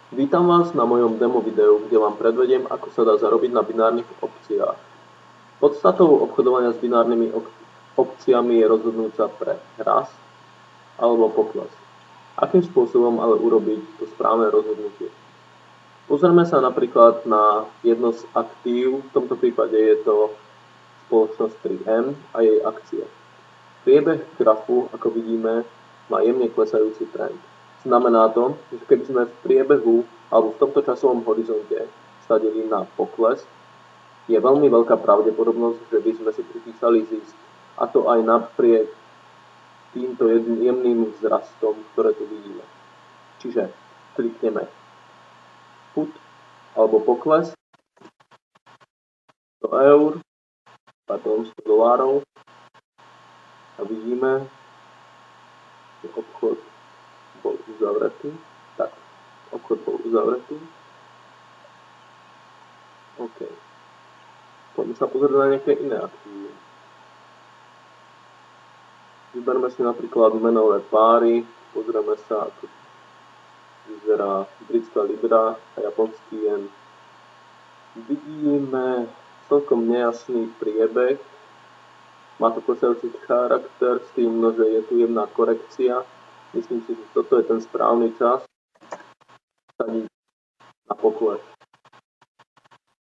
Vítam vás na mojom demo videu, kde vám predvediem, ako sa dá zarobiť na binárnych opciách. Podstatou obchodovania s binárnymi opciami je rozhodnúť sa pre rast alebo pokles. Akým spôsobom ale urobiť to správne rozhodnutie? Pozrieme sa napríklad na jedno z aktív, v tomto prípade je to spoločnosť 3M a jej akcie. Priebeh grafu, ako vidíme, má jemne klesajúci trend. Znamená to, že keby sme v priebehu alebo v tomto časovom horizonte sadili na pokles, je veľmi veľká pravdepodobnosť, že by sme si pripísali zisk. A to aj napriek týmto jemným vzrastom, ktoré tu vidíme. Čiže klikneme put alebo pokles 100 $100 a vidíme, že obchod bol uzavretý. Tak, obchod bol uzavretý. OK. Poďme sa pozrieť na nejaké iné aktívy. Vyberme si napríklad menové páry, pozrieme sa, ako vyzerá britská libra a japonský jen. Vidíme celkom nejasný priebeh. Má to klesajúci charakter s tým, že je tu jemná korekcia. Myslím si, že toto je ten správny čas na pokles.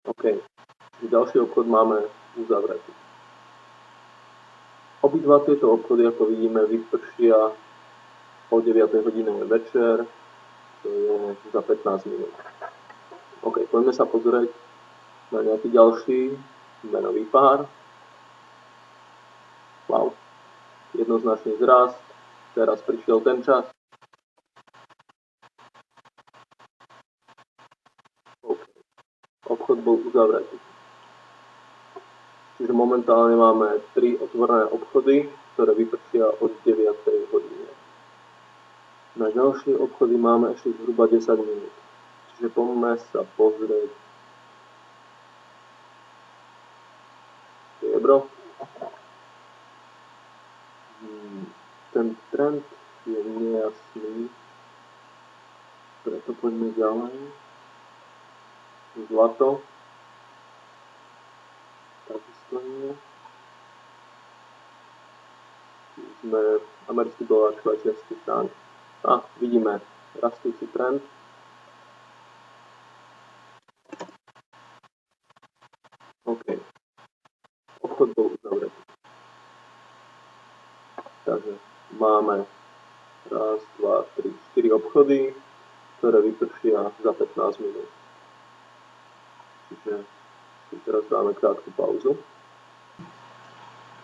OK. Ďalší obchod máme uzavretý. Obidva tieto obchody, ako vidíme, vypršia o 9 hodine večer, to je za 15 minút. OK, poďme sa pozrieť na nejaký ďalší menový pár. Wow, jednoznačný zrast, teraz prišiel ten čas. OK, obchod bol uzavretý. Čiže momentálne máme 3 otvorené obchody, ktoré vypršia od 9 hodine. Na ďalšie obchody máme ešte zhruba 10 minút. Čiže poďme sa pozrieť striebro. Ten trend je nejasný, preto poďme ďalej. Zlato. Takisto nie. Sme americký dolár, švajčiarsky frank. A vidíme rastúci trend. OK. Obchod bol uzavretý. Takže máme 1, 2, 3, 4 obchody, ktoré vypršia za 15 minút. Čiže si teraz dáme krátku pauzu.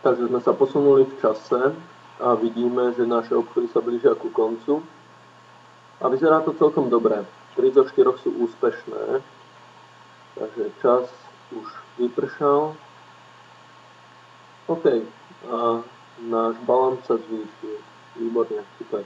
Takže sme sa posunuli v čase a vidíme, že naše obchody sa blížia ku koncu. A vyzerá to celkom dobre. 3 zo 4 sú úspešné. Takže čas už vypršal. OK. A náš balans sa zvýšil. Výborne, super.